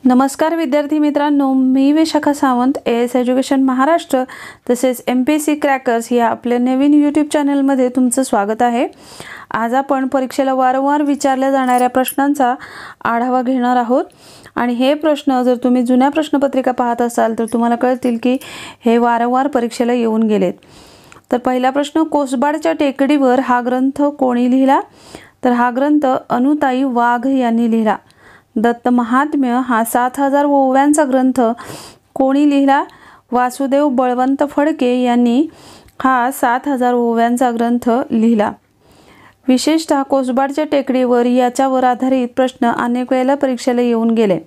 नमस्कार विद्यार्थी मित्रांनो, मी विशाखा सावंत एस एज्युकेशन महाराष्ट्र तसेच MPSC क्रॅकर्स या आपल्या नवीन यूट्यूब चॅनलमध्ये तुमचं स्वागत आहे। आज आपण परीक्षेला वारंवार विचारल्या जाणाऱ्या प्रश्नांचा आढावा घेणार आहोत आणि हे प्रश्न जर तुम्ही जुन्या प्रश्नपत्रिका पाहत असाल तर तुम्हाला कळतील की हे वारंवार परीक्षेला येऊन गेलेत। तर पहिला प्रश्न, कोसबाडच्या टेकडीवर हा ग्रंथ कोणी लिहिला? तर हा ग्रंथ अनुताई वाघ यांनी लिहिला। दत्त महात्म्य हा 7000 ओव्यांचा ग्रंथ कोणी लिहिला? वासुदेव बळवंत फडके यांनी हा 7000 ओव्यांचा ग्रंथ लिहिला। विशेषतः कोसबाडच्या टेकडीवर याच्यावर आधारित प्रश्न अनेक वेळेला परीक्षेला येऊन गेले।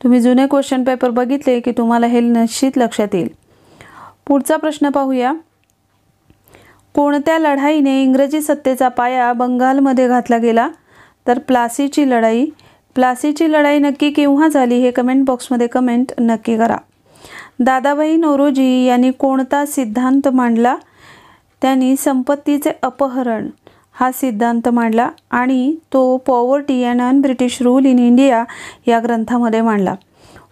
तुम्ही जुने क्वेश्चन पेपर बघितले की तुम्हाला हे निश्चित लक्षात येईल। पुढचा प्रश्न पाहूया। कोणत्या लढाईने इंग्रजी सत्तेचा पाया बंगालमध्ये घातला गेला? तर प्लासीची लढाई। प्लासीची लढाई नक्की केव्हा झाली हे कमेंट बॉक्समध्ये कमेंट नक्की करा। दादाभाई नौरोजी यांनी कोणता सिद्धांत मांडला? त्यांनी संपत्तीचे अपहरण हा सिद्धांत मांडला आणि तो poverty and un British rule in India या ग्रंथामध्ये मांडला।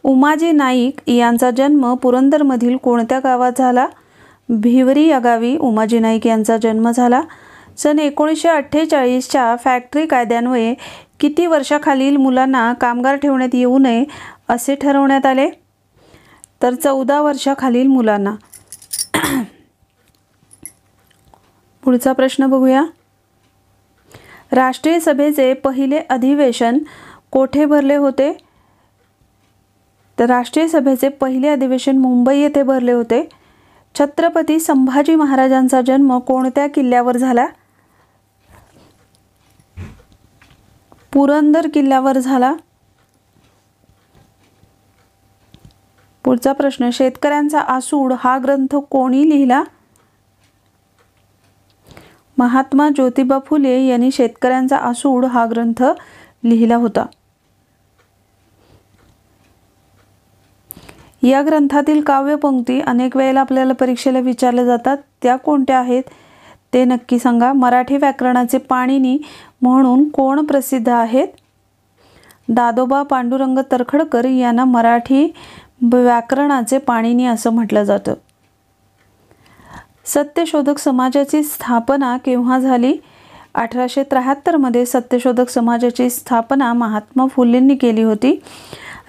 उमाजी नाईक यांचा जन्म पुरंदरमधील कोणत्या गावात झाला? भिवरी या गावी उमाजी नाईक यांचा जन्म झाला। सन 1948च्या फॅक्टरी कायद्यान्वये किती वर्षाखालील मुलांना कामगार ठेवण्यात येऊ नये असे ठरवण्यात आले? तर 14 वर्षाखालील मुलांना। पुढचा प्रश्न बघूया। राष्ट्रीय सभेचे पहिले अधिवेशन कोठे भरले होते? तर राष्ट्रीय सभेचे पहिले अधिवेशन मुंबई येथे भरले होते। छत्रपती संभाजी महाराजांचा जन्म कोणत्या किल्ल्यावर झाला? पुरंदर किल्ल्यावर झाला। पुढचा प्रश्न, शेतकऱ्यांचा आसूड हा ग्रंथ कोणी लिहिला? महात्मा ज्योतिबा फुले यांनी शेतकऱ्यांचा आसूड हा ग्रंथ लिहिला होता। या ग्रंथातील काव्यपंक्ती अनेक वेळेला आपल्याला परीक्षेला विचारल्या जातात, त्या कोणत्या आहेत ते नक्की सांगा। मराठी व्याकरणाचे पाणिनी म्हणून कोण प्रसिद्ध आहेत? दादोबा पांडुरंग तर्खडकर यांना मराठी व्याकरणाचे पाणिनी असं म्हटलं जातं। सत्यशोधक समाजाची स्थापना केव्हा झाली? 1873 मध्ये सत्यशोधक समाजाची स्थापना महात्मा फुलेंनी केली होती।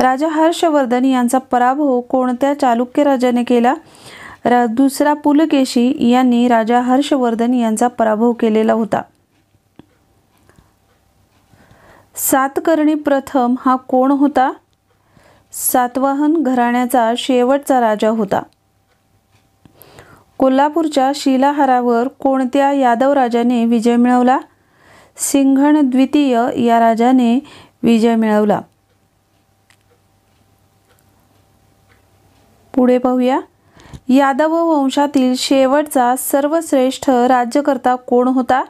राजा हर्षवर्धन यांचा पराभव कोणत्या चालुक्य राजाने केला? दुसरा पुलकेशी यांनी राजा हर्षवर्धन यांचा पराभव केलेला होता। सातकर्णी प्रथम हा कोण होता? सातवाहन घराण्याचा शेवटचा राजा होता। कोल्हापूरच्या शिलाहारावर कोणत्या यादव राजाने विजय मिळवला? सिंघण द्वितीय या राजाने विजय मिळवला। पुढे पाहूया। यादव वंशातील शेवटचा सर्वश्रेष्ठ राज्यकर्ता कोण होता?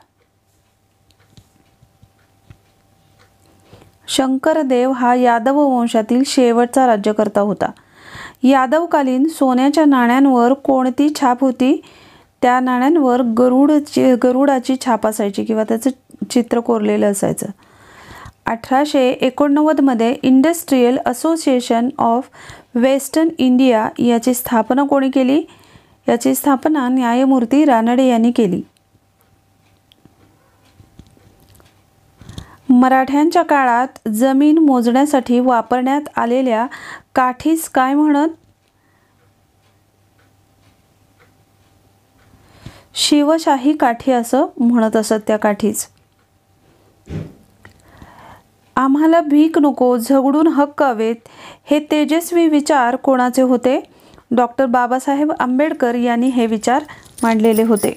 शंकरदेव हा यादव वंशातील शेवटचा राज्यकर्ता होता। यादवकालीन सोन्याच्या नाण्यांवर कोणती छाप होती? त्या नाण्यांवर गरुडाची छाप असायची किंवा त्याचं चित्र कोरलेलं असायचं। 1889 मध्ये industrial association of western India याची स्थापना कोणी केली? याची स्थापना न्यायमूर्ती रानडे यांनी केली। मराठ्यांच्या काळात जमीन मोजण्यासाठी वापरण्यात आलेल्या काठीस काय म्हणत? शिवशाही काठी असं म्हणत असत त्या काठीस। आम्हाला भीक नको, झगडून हक्क हवेत हे तेजस्वी विचार कोणाचे होते? डॉक्टर बाबासाहेब आंबेडकर यांनी हे विचार मांडलेले होते।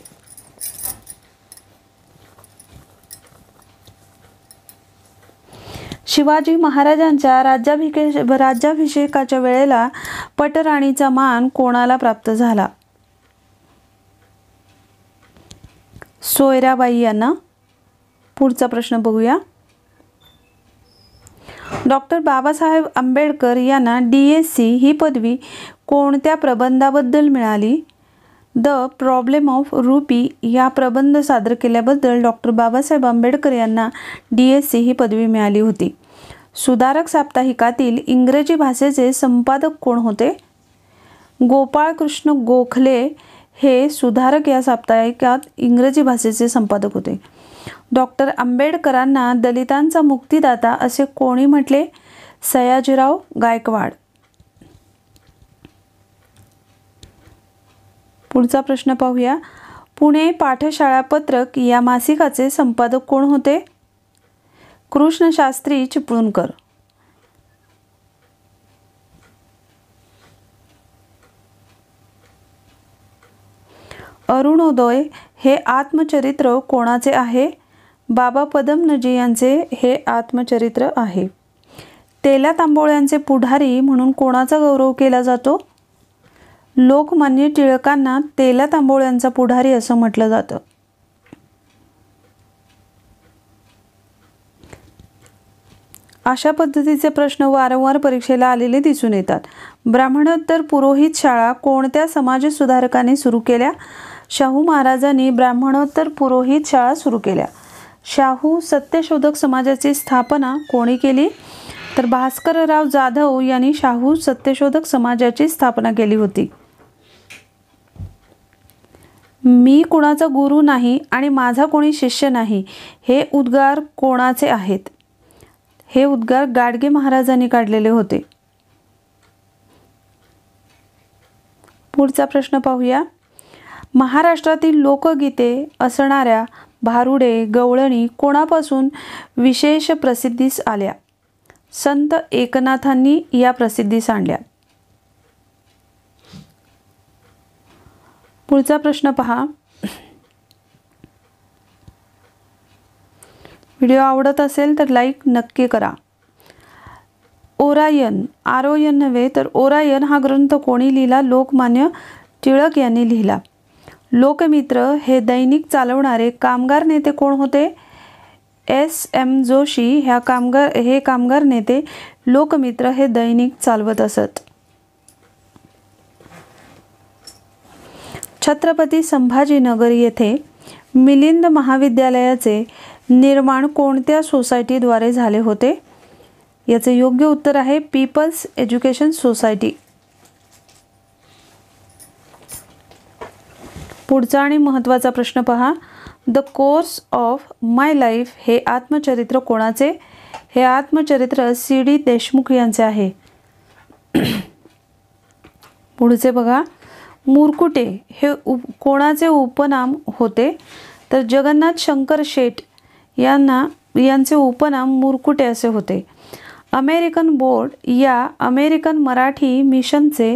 शिवाजी महाराजांच्या राज्याभिषेकाच्या वेळेला पटराणीचा मान कोणाला प्राप्त झाला? सोयराबाई यांना। पुढचा प्रश्न बघूया। डॉक्टर बाबासाहेब आंबेडकर यांना DSc ही पदवी कोणत्या प्रबंधाबद्दल मिळाली? द प्रॉब्लेम ऑफ रुपी या प्रबंध सादर केल्याबद्दल डॉक्टर बाबासाहेब आंबेडकर यांना DSc ही पदवी मिळाली होती। सुधारक साप्ताहिकातील इंग्रजी भाषेचे संपादक कोण होते? गोपाळकृष्ण गोखले हे सुधारक या साप्ताहिकात इंग्रजी भाषेचे संपादक होते. डॉक्टर आंबेडकरांना दलितांचा मुक्तिदाता असे कोणी म्हटले? सयाजीराव गायकवाड. पुढचा प्रश्न पाहूया. पुणे पाठशाळा पत्रक या मासिकाचे संपादक कोण होते? कृष्णशास्त्री चिपळूणकर. अरुणोदय हे आत्मचरित्र कोणाचे आहे? बाबा पदमनजी यांचे हे आत्मचरित्र आहे. तेल्या तांबोळ्यांचे पुढारी म्हणून कोणाचा गौरव केला जातो? लोकमान्य टिळकांना तेल्या तांबोळ्यांचा पुढारी असं म्हटलं जातं. अशा पद्धतीचे प्रश्न वारंवार परीक्षेला आलेले दिसून येतात. ब्राह्मणोत्तर पुरोहित शाळा कोणत्या समाजसुधारकाने सुरू केल्या? शाहू महाराजांनी ब्राह्मणोत्तर पुरोहित शाळा सुरू केल्या. शाहू सत्यशोधक समाजाची स्थापना कोणी केली? तर भास्करराव जाधव यांनी शाहू सत्यशोधक समाजाची स्थापना केली होती. मी कुणाचा गुरु नाही आणि माझा कोणी शिष्य नाही हे उद्गार कोणाचे आहेत? हे उद्गार गाडगे महाराजांनी काढलेले होते. पुढचा प्रश्न पाहूया. महाराष्ट्रातील लोकगीते असणाऱ्या भारुडे गवळणी कोणापासून विशेष प्रसिद्धीस आल्या? संत एकनाथांनी या प्रसिद्धीस आणल्या. पुढचा प्रश्न पहा. व्हिडिओ आवडत असेल तर लाईक नक्की करा. ओरायन, आरोयन नव्हे तर ओरायन हा ग्रंथ कोणी लिहिला? लोकमान्य टिळक यांनी लिहिला. लोकमित्र हे दैनिक चालवणारे कामगार नेते कोण होते? S.M. जोशी हे कामगार नेते लोकमित्र हे दैनिक चालवत असत. छत्रपती संभाजीनगर येथे मिलिंद महाविद्यालयाचे निर्माण कोणत्या सोसायटीद्वारे झाले होते? याचे योग्य उत्तर आहे पीपल्स एज्युकेशन सोसायटी. पुढचा आणि महत्त्वाचा प्रश्न पहा. The course of my life हे आत्मचरित्र कोणाचे? हे आत्मचरित्र C.D. देशमुख यांचे आहे. पुढचे बघा. मुरकुटे हे कोणाचे उपनाम होते? तर जगन्नाथ शंकर शेठ यांचे उपनाम मुरकुटे असे होते. अमेरिकन बोर्ड या अमेरिकन मराठी मिशनचे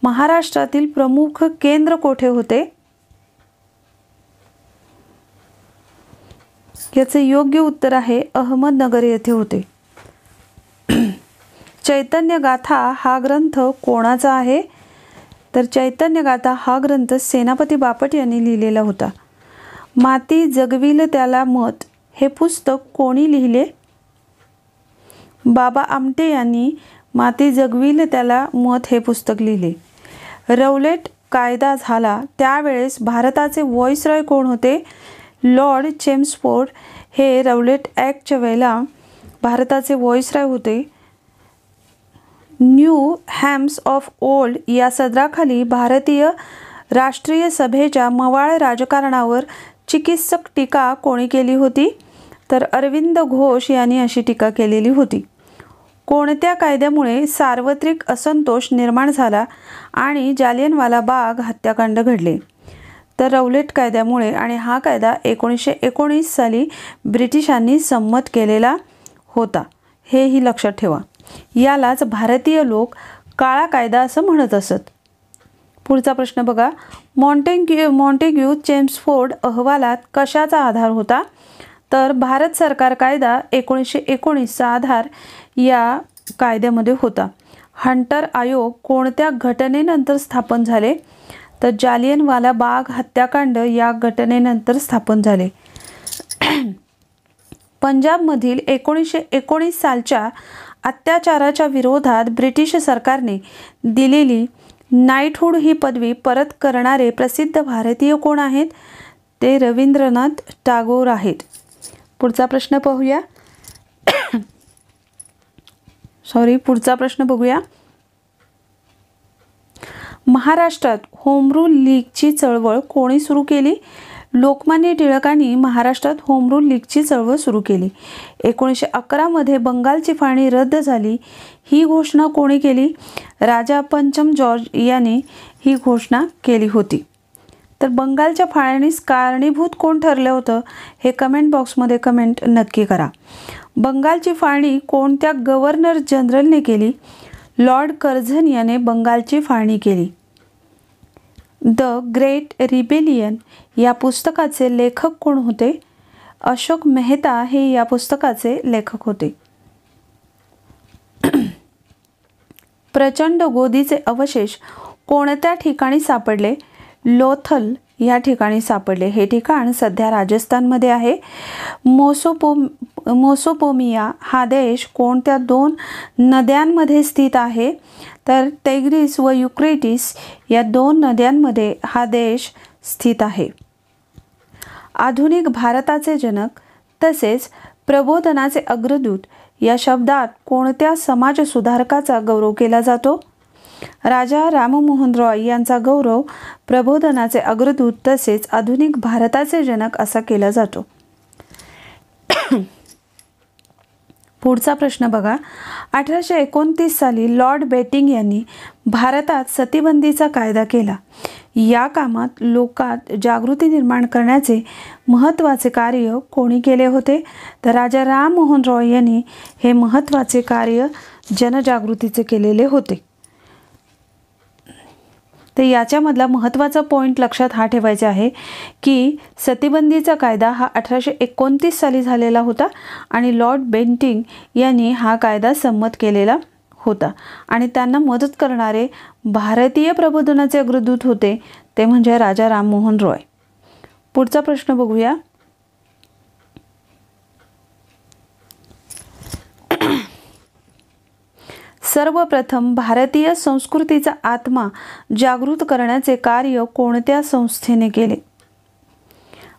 महाराष्ट्रातील प्रमुख केंद्र कोठे होते? याचे योग्य उत्तर आहे अहमदनगर येथे होते. चैतन्य गाथा हा ग्रंथ कोणाचा आहे? तर चैतन्य गाथा हा ग्रंथ सेनापती बापट यांनी लिहिलेला होता. माती जगविल त्याला मत हे पुस्तक कोणी लिहिले? बाबा आमटे यांनी माती जगविल त्याला मत हे पुस्तक लिहिले. रौलेट कायदा झाला त्यावेळेस भारताचे व्हॉइसरॉय कोण होते? लॉर्ड चेम्सफोर्ड हे रौलेट ॲक्टच्या वेळेला भारताचे व्हॉइसरॉय होते. न्यू हॅम्स ऑफ ओल्ड या सदराखाली भारतीय राष्ट्रीय सभेच्या मवाळ राजकारणावर चिकित्सक टीका कोणी केली होती? तर अरविंद घोष यांनी अशी टीका केलेली होती. कोणत्या कायद्यामुळे सार्वत्रिक असंतोष निर्माण झाला आणि जालियनवाला बाग हत्याकांड घडले? तर रौलेट कायद्यामुळे. आणि हा कायदा 1919 साली ब्रिटिशांनी संमत केलेला होता. हेही लक्षात ठेवा. यालाच भारतीय लोक काळा कायदा असं म्हणत असत. पुढचा प्रश्न बघा. मॉन्टेग्यू चेम्सफोर्ड अहवालात कशाचा आधार होता? तर भारत सरकार कायदा 1919चा आधार या कायद्यामध्ये होता. हंटर आयोग कोणत्या घटनेनंतर स्थापन झाले? तर जालियनवाला बाग हत्याकांड या घटनेनंतर स्थापन झाले. पंजाबमधील 1919 सालच्या अत्याचाराच्या विरोधात ब्रिटिश सरकारने दिलेली नाईटहूड ही पदवी परत करणारे प्रसिद्ध भारतीय कोण आहेत? ते रवींद्रनाथ टागोर आहेत. पुढचा प्रश्न पाहूया. पुढचा प्रश्न बघूया. महाराष्ट्रात होम रूल लीगची चळवळ कोणी सुरू केली? लोकमान्य टिळकांनी महाराष्ट्रात होम रूल लीगची चळवळ सुरू केली. 1911 मध्ये बंगालची फाळणी रद्द झाली ही घोषणा कोणी केली? राजा पंचम जॉर्ज यांनी ही घोषणा केली होती. तर बंगालच्या फाळणीस कारणीभूत कोण ठरलं होतं हे कमेंट बॉक्समध्ये कमेंट नक्की करा. बंगालची फाळणी कोणत्या गव्हर्नर जनरलने केली? लॉर्ड कर्झन याने बंगालची फाळणी केली. द ग्रेट रिबेलियन या पुस्तकाचे लेखक कोण होते? अशोक मेहता हे या पुस्तकाचे लेखक होते. प्रचंड गोदीचे अवशेष कोणत्या ठिकाणी सापडले? लोथल या ठिकाणी सापडले. हे ठिकाण सध्या राजस्थानमध्ये आहे. मोसोपोमिया हा देश कोणत्या 2 नद्यांमध्ये स्थित आहे? तर तैग्रिस व युक्रेटिस या 2 नद्यांमध्ये हा देश स्थित आहे. आधुनिक भारताचे जनक तसेच प्रबोधनाचे अग्रदूत या शब्दात कोणत्या समाजसुधारकाचा गौरव केला जातो? राजा राममोहन रॉय यांचा गौरव प्रबोधनाचे अग्रदूत तसेच आधुनिक भारताचे जनक असा केला जातो. पुढचा प्रश्न बघा. 1829 साली लॉर्ड बेटिंग यांनी भारतात सतीबंदीचा कायदा केला. या कामात लोकात जागृती निर्माण करण्याचे महत्त्वाचे कार्य कोणी केले होते? तर राजा राममोहन रॉय यांनी हे महत्त्वाचे कार्य जनजागृतीचे केलेले होते. तर याच्यामधला महत्त्वाचा पॉईंट लक्षात हा ठेवायचा आहे की सतीबंदीचा कायदा हा 1829 साली झालेला होता आणि लॉर्ड बेंटिंग यांनी हा कायदा संमत केलेला होता आणि त्यांना मदत करणारे भारतीय प्रबोधनाचे अग्रदूत होते ते म्हणजे राजा राममोहन रॉय. पुढचा प्रश्न बघूया. सर्वप्रथम भारतीय संस्कृतीचा आत्मा जागृत करण्याचे कार्य कोणत्या संस्थेने केले?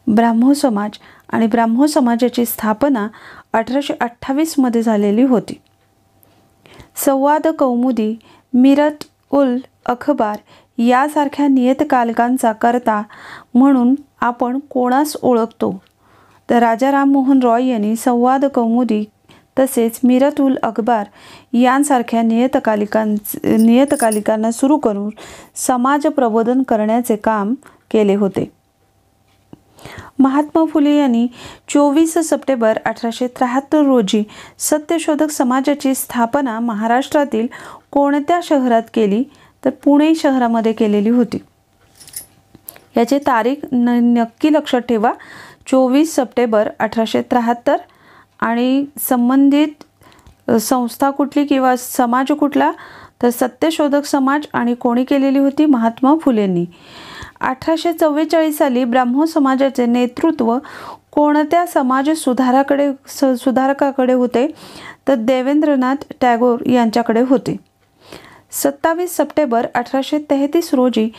ब्राह्मो समाज आणि ब्राह्मो समाजाची स्थापना 1828 मध्ये झालेली होती. संवाद कौमुदी, मिरत उल अखबार यासारख्या नियतकालिकांचा कर्ता म्हणून आपण कोणास ओळखतो? तर राजा राममोहन रॉय यांनी संवाद कौमुदी तसेच मिरत उल अखबार यांसारख्या नियतकालिकांना सुरू करून समाज प्रबोधन करण्याचे काम केले होते. महात्मा फुले यांनी 24 सप्टेंबर 1873 रोजी सत्यशोधक समाजाची स्थापना महाराष्ट्रातील कोणत्या शहरात केली? तर पुणे शहरामध्ये केलेली होती. याची तारीख नक्की लक्षात ठेवा. 24 सप्टेंबर 1873 आणि संबंधित संस्था कुठली किंवा समाज कुठला? तर सत्यशोधक समाज आणि कोणी केलेली होती? महात्मा फुलेंनी. 1844 साली ब्राह्मो समाजाचे नेतृत्व कोणत्या समाज सुधारकाकडे होते? तर देवेंद्रनाथ टागोर यांच्याकडे होते. 27 सप्टेंबर 1833 रोजी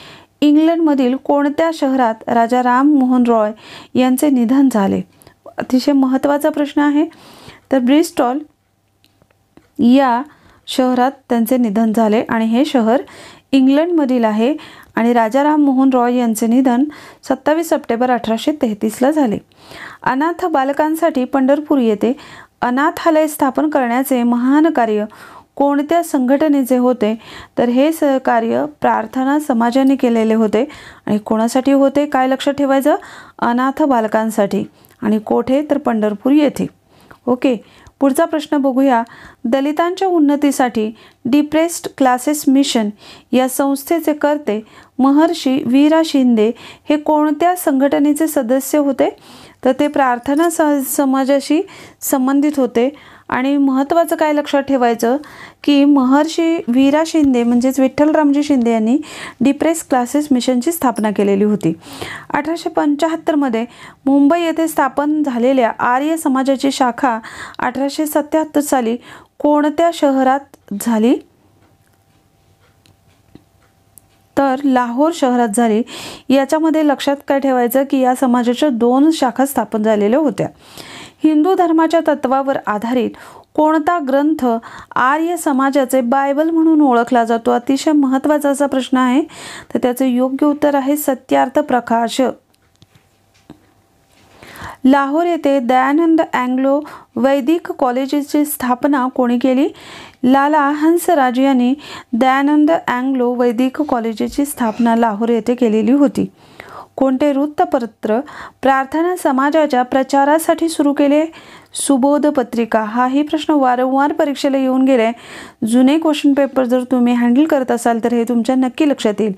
इंग्लंडमधील कोणत्या शहरात राजा राममोहन रॉय यांचे निधन झाले? अतिशय महत्त्वाचा प्रश्न आहे. तर ब्रिस्टॉल या शहरात त्यांचे निधन झाले आणि हे शहर इंग्लंडमधील आहे आणि राजा राममोहन रॉय यांचे निधन 27 सप्टेंबर 1833ला झाले. अनाथ बालकांसाठी पंढरपूर येथे अनाथालय स्थापन करण्याचे महान कार्य कोणत्या संघटनेचे होते? तर हे सहकार्य प्रार्थना समाजाने केलेले होते आणि कोणासाठी होते? काय लक्षात ठेवायचं? अनाथ बालकांसाठी. आणि कोठे? तर पंढरपूर येथे. ओके. पुढचा प्रश्न बघूया. दलितांच्या उन्नतीसाठी डिप्रेस्ड क्लासेस मिशन या संस्थेचे कर्ते महर्षी वीरा शिंदे हे कोणत्या संघटनेचे सदस्य होते? तर ते प्रार्थना समाजाशी संबंधित होते. आणि महत्त्वाचं काय लक्षात ठेवायचं की महर्षी वीरा शिंदे म्हणजेच विठ्ठलरामजी शिंदे यांनी डिप्रेस क्लासेस मिशनची स्थापना केलेली होती. 1875 मध्ये मुंबई येथे स्थापन झालेल्या आर्य समाजाची शाखा 1877 साली कोणत्या शहरात झाली? तर लाहोर शहरात झाली. याच्यामध्ये लक्षात काय ठेवायचं की या समाजाच्या 2 शाखा स्थापन झालेल्या होत्या. हिंदू धर्माच्या तत्वावर आधारित कोणता ग्रंथ आर्य समाजाचे बायबल म्हणून ओळखला जातो? अतिशय महत्त्वाचा असा प्रश्न आहे. तर त्याचं योग्य उत्तर आहे सत्यार्थ प्रकाश. लाहोर येथे दयानंद अँग्लो वैदिक कॉलेजची स्थापना कोणी केली? लाला हंसराज यांनी दयानंद अँग्लो वैदिक कॉलेजची स्थापना लाहोर येथे केलेली होती. कोणते वृत्तपत्र प्रार्थना समाजाच्या प्रचारासाठी सुरू केले? सुबोध पत्रिका. हाही प्रश्न वारंवार परीक्षेला येऊन गेले. जुने क्वेश्चन पेपर जर तुम्ही हँडल करत असाल तर हे तुमच्या नक्की लक्षात येईल.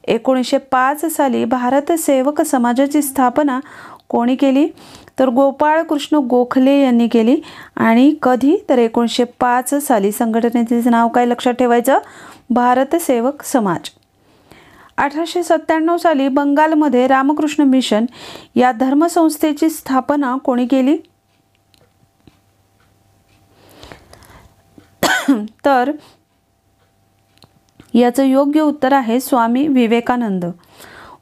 1905 साली भारत सेवक समाजाची स्थापना कोणी केली? तर गोपाळ कृष्ण गोखले यांनी केली. आणि कधी? तर 1905 साली. संघटनेचे नाव काय लक्षात ठेवायचं? भारत सेवक समाज. 1897 साली बंगालमध्ये रामकृष्ण मिशन या धर्मसंस्थेची स्थापना कोणी केली? तर याचं योग्य उत्तर आहे स्वामी विवेकानंद.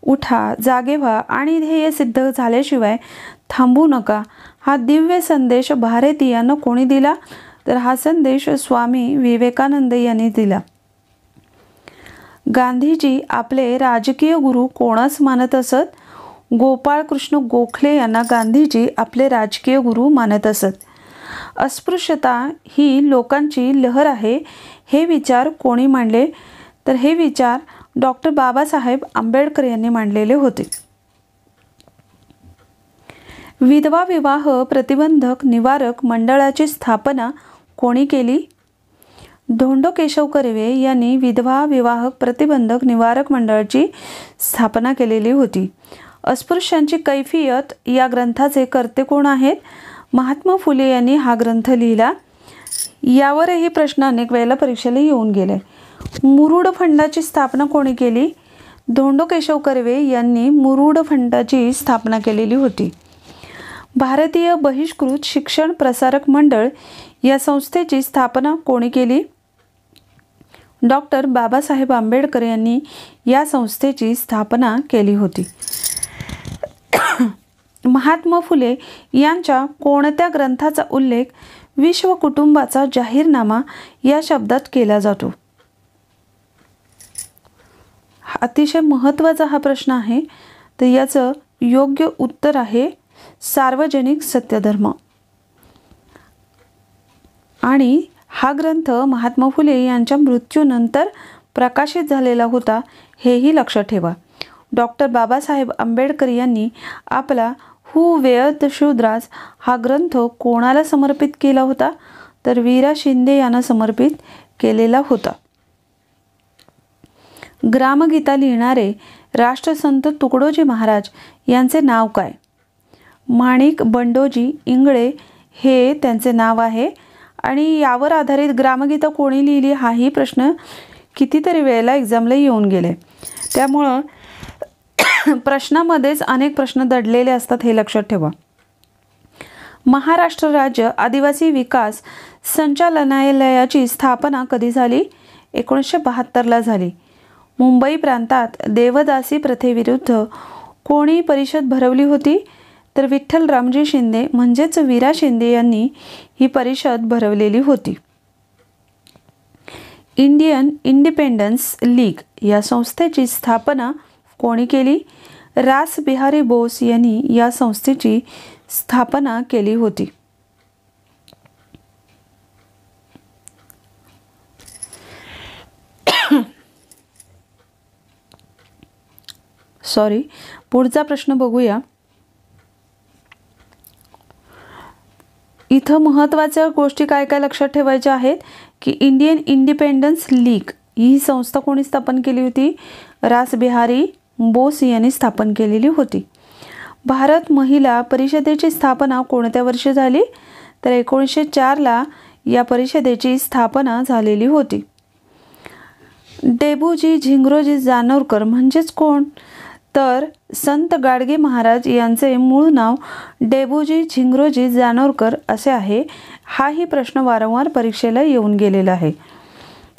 उठा, जागे व्हा आणि ध्येय सिद्ध झाल्याशिवाय थांबू नका, हा दिव्य संदेश भारतीयांना कोणी दिला? तर हा संदेश स्वामी विवेकानंद यांनी दिला. गांधीजी आपले राजकीय गुरु कोणास मानत असत? गोपाळ कृष्ण गोखले यांना गांधीजी आपले राजकीय गुरु मानत असत. अस्पृश्यता ही लोकांची लहर आहे, हे विचार कोणी मांडले? तर हे विचार डॉक्टर बाबासाहेब आंबेडकर यांनी मांडलेले होते. विधवा विवाह प्रतिबंधक निवारक मंडळाची स्थापना कोणी केली? धोंडो केशव कर्वे यांनी विधवा विवाह प्रतिबंधक निवारक मंडळाची स्थापना केलेली होती. अस्पृश्यांची कैफियत या ग्रंथाचे कर्ते कोण आहेत? महात्मा फुले यांनी हा ग्रंथ लिहिला. यावरही प्रश्न अनेक वेळेला परीक्षेला येऊन गेले. मुरुड फंडाची स्थापना कोणी केली? धोंडो केशव कर्वे यांनी मुरुड फंडाची स्थापना केलेली होती. भारतीय बहिष्कृत शिक्षण प्रसारक मंडळ या संस्थेची स्थापना कोणी केली? डॉक्टर बाबासाहेब आंबेडकर यांनी या संस्थेची स्थापना केली होती. महात्मा फुले यांच्या कोणत्या ग्रंथाचा उल्लेख विश्व कुटुंबाचा जाहीरनामा या शब्दात केला जातो? अतिशय महत्त्वाचा हा प्रश्न आहे. तर याचं योग्य उत्तर आहे सार्वजनिक सत्यधर्म. आणि हा ग्रंथ महात्मा फुले यांच्या मृत्यूनंतर प्रकाशित झालेला होता, हेही लक्षात ठेवा. डॉक्टर बाबासाहेब आंबेडकर यांनी आपला हू वेअर द शूद्रास हा ग्रंथ कोणाला समर्पित केला होता? तर वीरा शिंदे यांना समर्पित केलेला होता. ग्रामगीता लिहिणारे राष्ट्रसंत तुकडोजी महाराज यांचे नाव काय? माणिक बंडोजी इंगळे हे त्यांचे नाव आहे. आणि यावर आधारित ग्रामगीता कोणी लिहिली हाही प्रश्न कितीतरी वेळेला एक्झामला येऊन गेले. त्यामुळं प्रश्नामध्येच अनेक प्रश्न दडलेले असतात, हे लक्षात ठेवा. महाराष्ट्र राज्य आदिवासी विकास संचालनालयाची स्थापना कधी झाली? 1972ला झाली. मुंबई प्रांतात देवदासी प्रथेविरुद्ध कोणी परिषद भरवली होती? तर विठ्ठल रामजी शिंदे म्हणजेच वीरा शिंदे यांनी ही परिषद भरवलेली होती. इंडियन इंडिपेंडन्स लीग या संस्थेची स्थापना कोणी केली? रास बिहारी बोस यांनी या संस्थेची स्थापना केली होती. पुढचा प्रश्न बघूया. इथं महत्त्वाच्या गोष्टी काय काय लक्षात ठेवायच्या आहेत की इंडियन इंडिपेंडन्स लीग ही संस्था कोणी स्थापन केली होती? रास बिहारी बोस यांनी स्थापन केलेली होती. भारत महिला परिषदेची स्थापना कोणत्या वर्षी झाली? तर 1904ला या परिषदेची स्थापना झालेली होती. डेबूजी झिंगरोजी जानोरकर म्हणजेच कोण? तर संत गाडगे महाराज यांचे मूळ नाव डेबूजी झिंगरोजी जानोरकर असे आहे. हाही प्रश्न वारंवार परीक्षेला येऊन गेलेला आहे.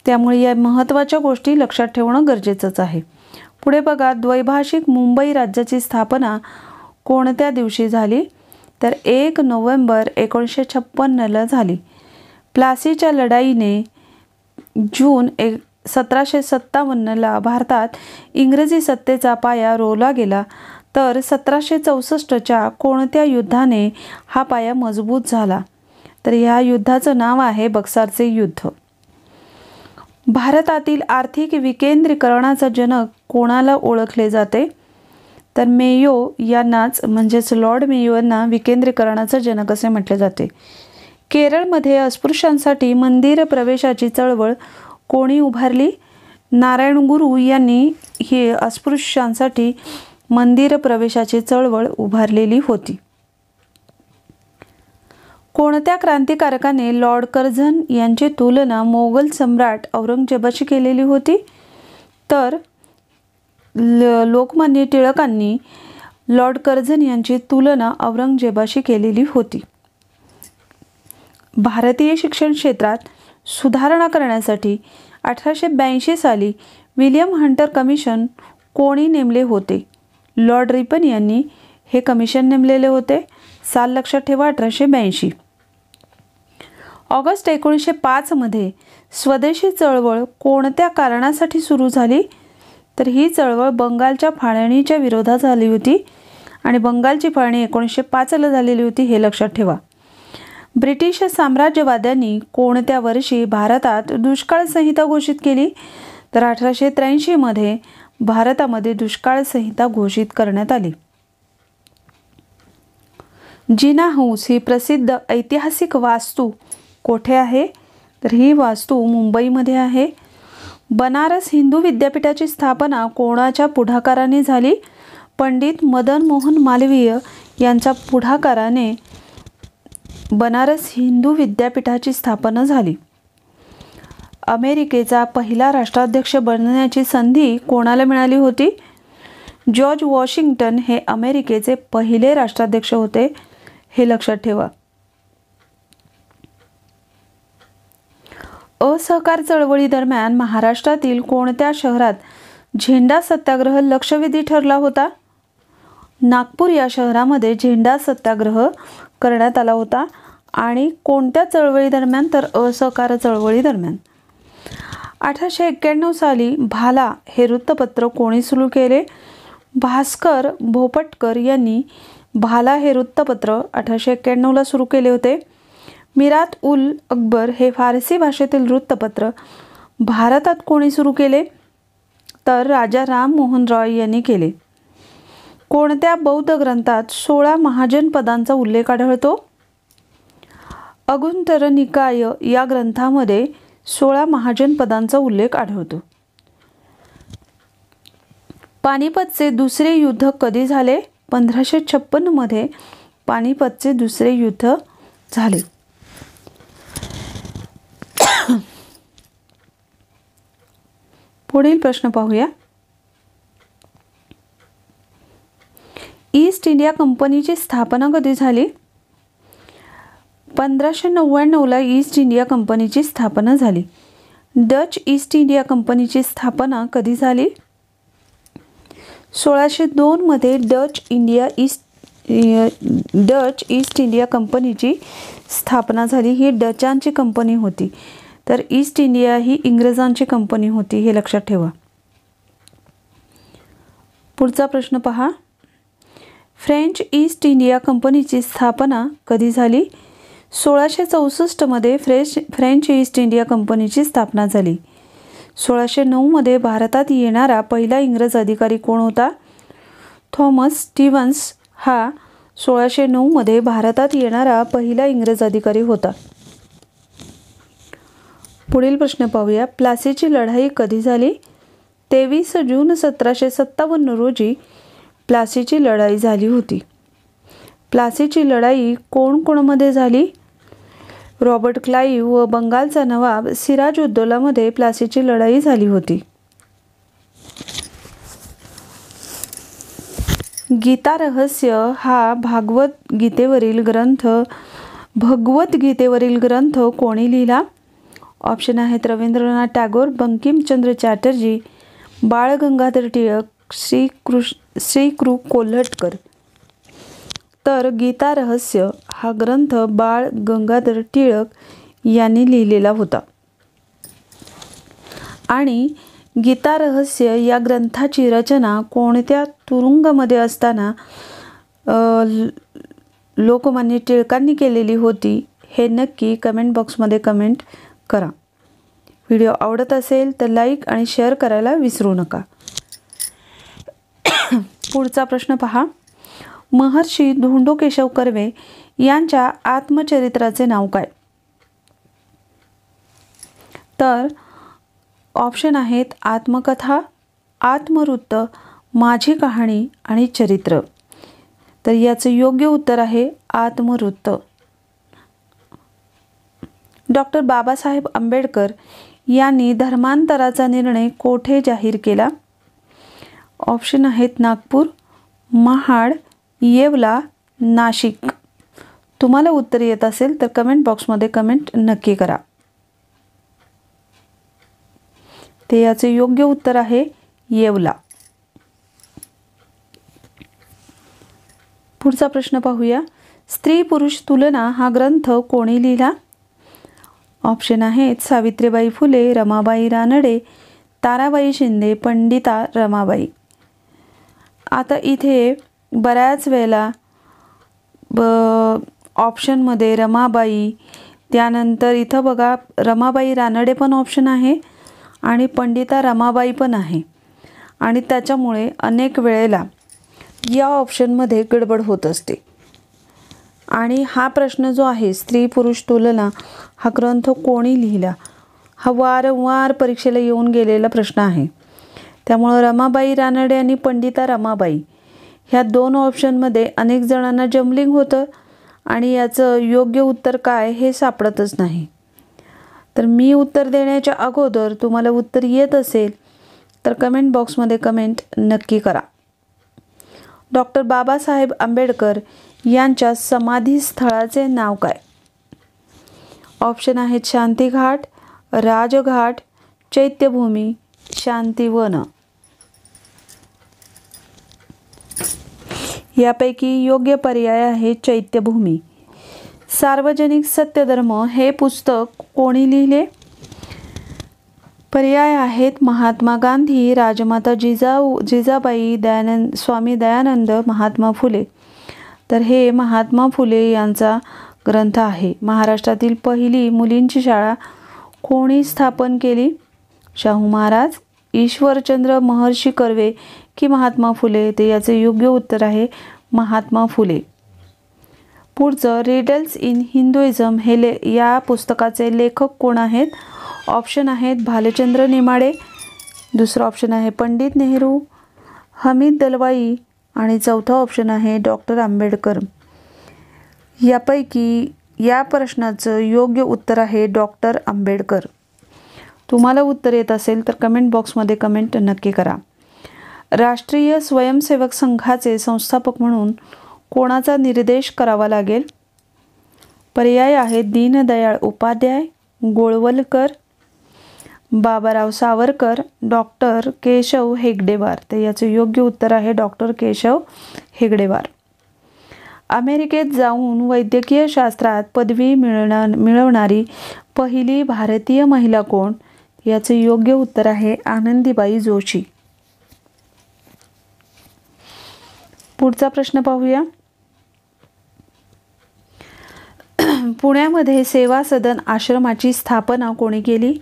त्यामुळे या महत्त्वाच्या गोष्टी लक्षात ठेवणं गरजेचंच आहे. पुढे बघा, द्वैभाषिक मुंबई राज्याची स्थापना कोणत्या दिवशी झाली? तर 1 नोव्हेंबर 1956ला झाली. प्लासीच्या लढाईने जून 1757ला भारतात इंग्रजी सत्तेचा पाया रोवला गेला, तर 1764च्या कोणत्या युद्धाने हा पाया मजबूत झाला? तर या युद्धाचं नाव आहे बक्सारचे युद्ध. भारतातील आर्थिक विकेंद्रीकरणाचा जनक कोणाला ओळखले जाते? तर मेयो यांनाच, म्हणजेच लॉर्ड मेयो यांना विकेंद्रीकरणाचा जनक असे म्हटले जाते. केरळमध्ये अस्पृश्यांसाठी मंदिर प्रवेशाची चळवळ कोणी उभारली? नारायण गुरु यांनी ही अस्पृश्यांसाठी मंदिर प्रवेशाची चळवळ उभारलेली होती. कोणत्या क्रांतिकारकाने लॉर्ड कर्झन यांची तुलना मोगल सम्राट औरंगजेबाशी केलेली होती? तर लोकमान्य टिळकांनी लॉर्ड कर्झन यांची तुलना औरंगजेबाशी केलेली होती. भारतीय शिक्षण क्षेत्रात सुधारणा करण्यासाठी 1882 साली विल्यम हंटर कमिशन कोणी नेमले होते? लॉर्ड रिपन यांनी हे कमिशन नेमलेले होते. साल लक्षात ठेवा, 1882. ऑगस्ट 1905 मध्ये स्वदेशी चळवळ कोणत्या कारणासाठी सुरू झाली? तर ही चळवळ बंगालच्या फाळणीच्या विरोधात झाली होती आणि बंगालची फाळणी 1905ला झालेली होती, हे लक्षात ठेवा. ब्रिटिश साम्राज्यवाद्यांनी कोणत्या वर्षी भारतात दुष्काळ संहिता घोषित केली? तर 1883 मध्ये भारतामध्ये दुष्काळ संहिता घोषित करण्यात आली. जिना हाऊस ही प्रसिद्ध ऐतिहासिक वास्तू कोठे आहे? तर ही वास्तू मुंबईमध्ये आहे. बनारस हिंदू विद्यापीठाची स्थापना कोणाच्या पुढाकाराने झाली? पंडित मदन मोहन मालवीय यांच्या पुढाकाराने बनारस हिंदू विद्यापीठाची स्थापना झाली. अमेरिकेचा पहिला राष्ट्राध्यक्ष बनण्याची संधी कोणाला मिळाली होती? जॉर्ज वॉशिंग्टन हे अमेरिकेचे पहिले राष्ट्राध्यक्ष होते, हे लक्षात ठेवा. असहकार चळवळी दरम्यान महाराष्ट्रातील कोणत्या शहरात झेंडा सत्याग्रह लक्षवेधी ठरला होता? नागपूर या शहरामध्ये झेंडा सत्याग्रह करण्यात आला होता. आणि कोणत्या चळवळी दरम्यान? तर असहकार चळवळी दरम्यान. 1891 साली भाला हे वृत्तपत्र कोणी सुरू केले? भास्कर भोपटकर यांनी भाला हे वृत्तपत्र 1891ला सुरू केले होते. मिरात उल अकबर हे फारसी भाषेतील वृत्तपत्र भारतात कोणी सुरू केले? तर राजा राम मोहन रॉय यांनी केले. कोणत्या बौद्ध ग्रंथात 16 महाजनपदांचा उल्लेख आढळतो? अगुंतर निकाय या ग्रंथामध्ये 16 महाजनपदांचा उल्लेख आढळतो. पानिपतचे दुसरे युद्ध कधी झाले? 1556 मध्ये पानिपतचे दुसरे युद्ध झाले. पुढील प्रश्न पाहूया. ईस्ट इंडिया कंपनीची स्थापना कधी झाली? 1599ला ईस्ट इंडिया कंपनीची स्थापना झाली. डच ईस्ट इंडिया कंपनीची स्थापना कधी झाली? 1602 मध्ये डच ईस्ट इंडिया कंपनीची स्थापना झाली. ही डचांची कंपनी होती, तर ईस्ट इंडिया ही इंग्रजांची कंपनी होती, हे लक्षात ठेवा. पुढचा प्रश्न पहा. फ्रेंच ईस्ट इंडिया कंपनीची स्थापना कधी झाली? 1664 मध्ये फ्रेंच ईस्ट इंडिया कंपनीची स्थापना झाली. 1609 मध्ये भारतात येणारा पहिला इंग्रज अधिकारी कोण होता? थॉमस स्टीव्हन्स हा 1609 मध्ये भारतात येणारा पहिला इंग्रज अधिकारी होता. पुढील प्रश्न पाहूया. प्लासीची लढाई कधी झाली? 23 जून 1757 रोजी प्लासीची लढाई झाली होती. प्लासीची लढाई कोणकोणमध्ये झाली? रॉबर्ट क्लाईव्ह व बंगालचा नवाब सिराजउद्दौलामध्ये प्लासीची लढाई झाली होती. गीता रहस्य हा भगवत गीतेवरील ग्रंथ कोणी लिहिला? ऑप्शन आहेत रवींद्रनाथ टागोर, बंकिमचंद्र चॅटर्जी, बाळ गंगाधर टिळक, श्री कृ कोल्हटकर. तर गीता रहस्य हा ग्रंथ बाळ गंगाधर टिळक यांनी लिहिलेला होता. आणि गीता रहस्य या ग्रंथाची रचना कोणत्या तुरुंगामध्ये असताना लोकमान्य टिळकांनी केलेली होती हे नक्की कमेंट बॉक्समध्ये कमेंट करा. व्हिडिओ आवडत असेल तर लाईक आणि शेअर करायला विसरू नका. पुढचा प्रश्न पहा. महर्षी धोंडो केशव कर्वे यांच्या आत्मचरित्राचे नाव काय? तर ऑप्शन आहेत आत्मकथा, आत्मवृत्त, माझी कहाणी आणि चरित्र. तर याचं योग्य उत्तर आहे आत्मवृत्त. डॉक्टर बाबासाहेब आंबेडकर यांनी धर्मांतराचा निर्णय कोठे जाहीर केला? ऑप्शन आहेत नागपूर, महाड, येवला, नाशिक. तुम्हाला उत्तर येत असेल तर कमेंट बॉक्समध्ये कमेंट नक्की करा. ते याचे योग्य उत्तर आहे येवला. पुढचा प्रश्न पाहूया. स्त्री पुरुष तुलना हा ग्रंथ कोणी लिहिला? ऑप्शन आहेत सावित्रीबाई फुले, रमाबाई रानडे, ताराबाई शिंदे, पंडिता रमाबाई. आता इथे बऱ्याच वेळेला ऑप्शनमध्ये रमाबाई, त्यानंतर इथं बघा रमाबाई रानडे पण ऑप्शन आहे आणि पंडिता रमाबाई पण आहे. आणि त्याच्यामुळे अनेक वेळेला या ऑप्शनमध्ये गडबड होत असते. आणि हा प्रश्न जो आहे स्त्री पुरुष तुलना हा ग्रंथ कोणी लिहिला हा वारंवार परीक्षेला येऊन गेलेला प्रश्न आहे. त्यामुळं रमाबाई रानडे आणि पंडिता रमाबाई ह्या दोन ऑप्शनमध्ये अनेक जणांना जम्बलिंग होतं आणि याचं योग्य उत्तर काय हे सापडतच नाही. तर मी उत्तर देण्याच्या अगोदर तुम्हाला उत्तर येत असेल तर कमेंट बॉक्समध्ये कमेंट नक्की करा. डॉक्टर बाबासाहेब आंबेडकर यांच्या समाधीस्थळाचे नाव काय? ऑप्शन आहेत शांतीघाट, राजघाट, चैत्यभूमी, शांतिवन. यापैकी योग्य पर्याय आहे चैत्यभूमी. सार्वजनिक सत्यधर्म हे पुस्तक कोणी लिहिले? पर्याय आहेत महात्मा गांधी, राजमाता जिजाबाई, स्वामी दयानंद, महात्मा फुले. तर हे महात्मा फुले यांचा ग्रंथ आहे. महाराष्ट्रातील पहिली मुलींची शाळा कोणी स्थापन केली? शाहू महाराज, ईश्वरचंद्र महर्षी कर्वे की महात्मा फुले? ते याचे योग्य उत्तर आहे महात्मा फुले. पुढचं रिडल्स इन हिंदुइझम हे या पुस्तकाचे लेखक कोण आहेत? ऑप्शन आहेत भालचंद्र नेमाडे, दुसरा ऑप्शन आहे पंडित नेहरू, हमीद दलवाई आणि चौथा ऑप्शन आहे डॉक्टर आंबेडकर. यापैकी या प्रश्नाचं योग्य उत्तर आहे डॉक्टर आंबेडकर. तुम्हाला उत्तर येत असेल तर कमेंट बॉक्समध्ये कमेंट नक्की करा. राष्ट्रीय स्वयंसेवक संघाचे संस्थापक म्हणून कोणाचा निर्देश करावा लागेल? पर्याय आहेत दीनदयाळ उपाध्याय, गोळवलकर, बाबाराव सावरकर, डॉक्टर केशव हेगडेवार. तर याचे योग्य उत्तर आहे डॉक्टर केशव हेगडेवार. अमेरिकेत जाऊन वैद्यकीय शास्त्रात पदवी मिळवणारी पहिली भारतीय महिला कोण? याचे योग्य उत्तर आहे आनंदीबाई जोशी. पुढचा प्रश्न पाहूया. पुण्यामध्ये सेवा सदन आश्रमाची स्थापना कोणी केली?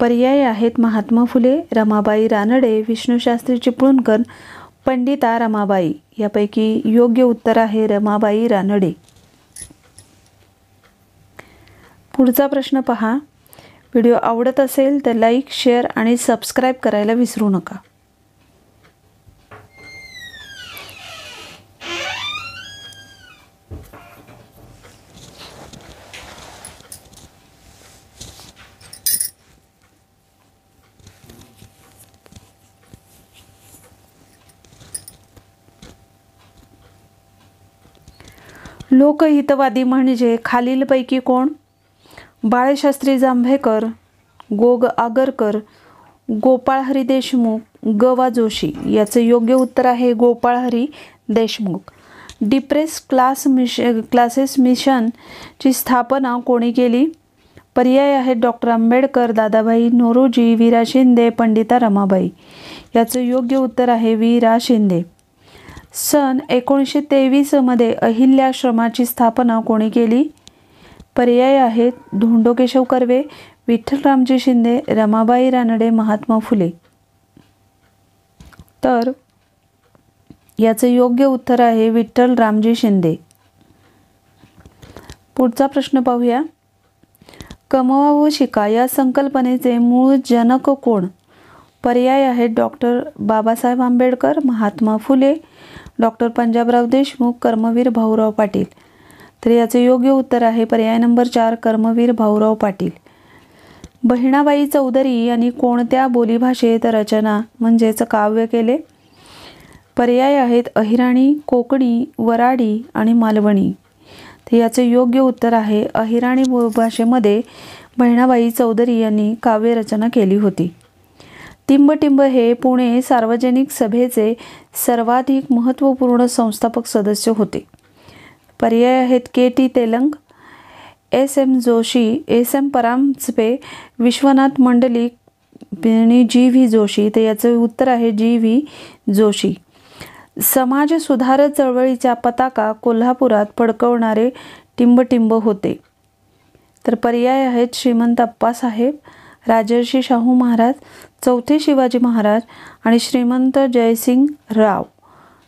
पर्याय आहेत महात्मा फुले, रमाबाई रानडे, विष्णुशास्त्री चिपळूणकर, पंडिता रमाबाई. यापैकी योग्य उत्तर आहे रमाबाई रानडे. पुढचा प्रश्न पहा. व्हिडिओ आवडत असेल तर लाईक, शेअर आणि सबस्क्राईब करायला विसरू नका. लोकहितवादी म्हणजे खालीलपैकी कोण? बाळशास्त्री जांभेकर, गोग आगरकर, गोपाळहरी देशमुख, ग वा जोशी. याचे योग्य उत्तर आहे गोपाळहरी देशमुख. डिप्रेस क्लासेस मिशनची स्थापना कोणी केली? पर्याय आहेत डॉक्टर आंबेडकर, दादाभाई नौरोजी, वीरा शिंदे, पंडिता रमाबाई. याचं योग्य उत्तर आहे वीरा शिंदे. सन 1923 मध्ये अहिल्याश्रमाची स्थापना कोणी केली? पर्याय आहेत धोंडो केशव कर्वे, विठ्ठलरामजी शिंदे, रमाबाई रानडे, महात्मा फुले. तर याचं योग्य उत्तर आहे विठ्ठलरामजी शिंदे. पुढचा प्रश्न पाहूया. कमवा व शिका या संकल्पनेचे मूळ जनक कोण? पर्याय आहेत डॉक्टर बाबासाहेब आंबेडकर, महात्मा फुले, डॉक्टर पंजाबराव देशमुख, कर्मवीर भाऊराव पाटील. तर याचे योग्य उत्तर आहे पर्याय नंबर 4 कर्मवीर भाऊराव पाटील. बहिणाबाई चौधरी यांनी कोणत्या बोलीभाषेत रचना म्हणजेच काव्य केले? पर्याय आहेत अहिराणी, कोकणी, वराडी आणि मालवणी. तर याचे योग्य उत्तर आहे अहिराणी भाषेमध्ये बहिणाबाई चौधरी यांनी काव्यरचना केली होती. टिंबटिंब हे पुणे सार्वजनिक सभेचे सर्वाधिक महत्त्वपूर्ण संस्थापक सदस्य होते. पर्याय आहेत KT. Telang, SM. Joshi, SM. Paranjpe, Vishwanath Mandlik आणि जी.व्ही. जोशी. तर याचं उत्तर आहे जी.व्ही. जोशी. समाज सुधार चळवळीच्या पताका कोल्हापुरात फडकवणारे टिंबटिंब होते. तर पर्याय आहेत श्रीमंत अप्पासाहेब, राजर्षी शाहू महाराज, चौथे शिवाजी महाराज आणि श्रीमंत जयसिंग राव.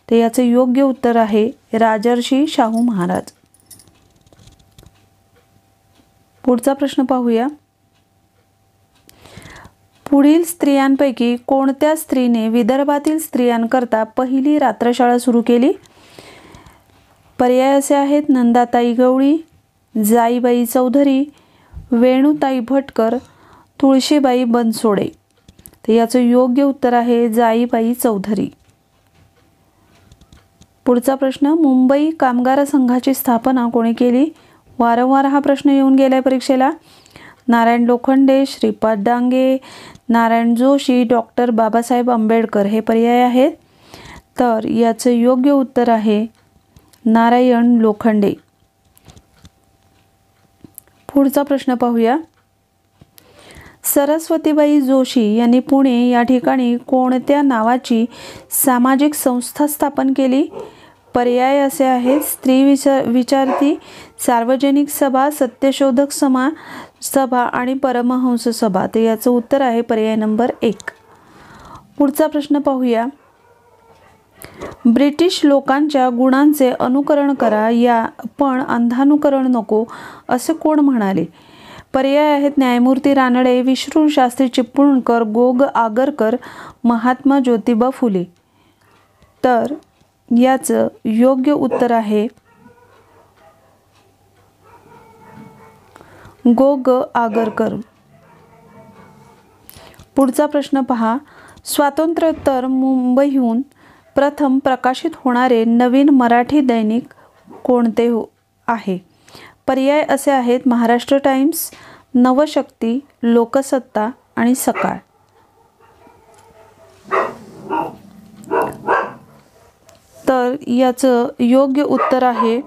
तर याचे योग्य उत्तर आहे राजर्षी शाहू महाराज. पुढचा प्रश्न पाहूया. पुढील स्त्रियांपैकी कोणत्या स्त्रीने विदर्भातील स्त्रियांकरता पहिली रात्रशाळा सुरू केली? पर्याय असे आहेत नंदाताई गवळी, जाईबाई चौधरी, वेणुताई भटकर, तुळशीबाई बनसोडे. तर याचं योग्य उत्तर आहे जाईबाई चौधरी. पुढचा प्रश्न. मुंबई कामगार संघाची स्थापना कोणी केली? वारंवार हा प्रश्न येऊन गेलाय परीक्षेला. नारायण लोखंडे, श्रीपाद डांगे, नारायण जोशी, डॉक्टर बाबासाहेब आंबेडकर हे पर्याय आहेत. तर याचं योग्य उत्तर आहे नारायण लोखंडे. पुढचा प्रश्न पाहूया. सरस्वतीबाई जोशी यांनी पुणे या ठिकाणी कोणत्या नावाची सामाजिक संस्था स्थापन केली? पर्याय असे आहेत स्त्री विचारती, सार्वजनिक सभा, सत्यशोधक सभा आणि परमहंस सभा. तर याचं उत्तर आहे पर्याय नंबर 1. पुढचा प्रश्न पाहूया. ब्रिटिश लोकांच्या गुणांचे अनुकरण करा या पण अंधानुकरण नको असे कोण म्हणाले? पर्याय आहेत न्यायमूर्ती रानडे, विष्णू शास्त्री चिपळूणकर, गोग आगरकर, महात्मा ज्योतिबा फुले. तर याचं योग्य उत्तर आहे गोग आगरकर. पुढचा प्रश्न पहा. स्वातंत्र्योत्तर मुंबईहून प्रथम प्रकाशित होणारे नवीन मराठी दैनिक कोणते आहे? पर्याय असे आहेत महाराष्ट्र टाइम्स, नवशक्ती, लोकसत्ता आणि सकाळ. तर याचं योग्य उत्तर आहे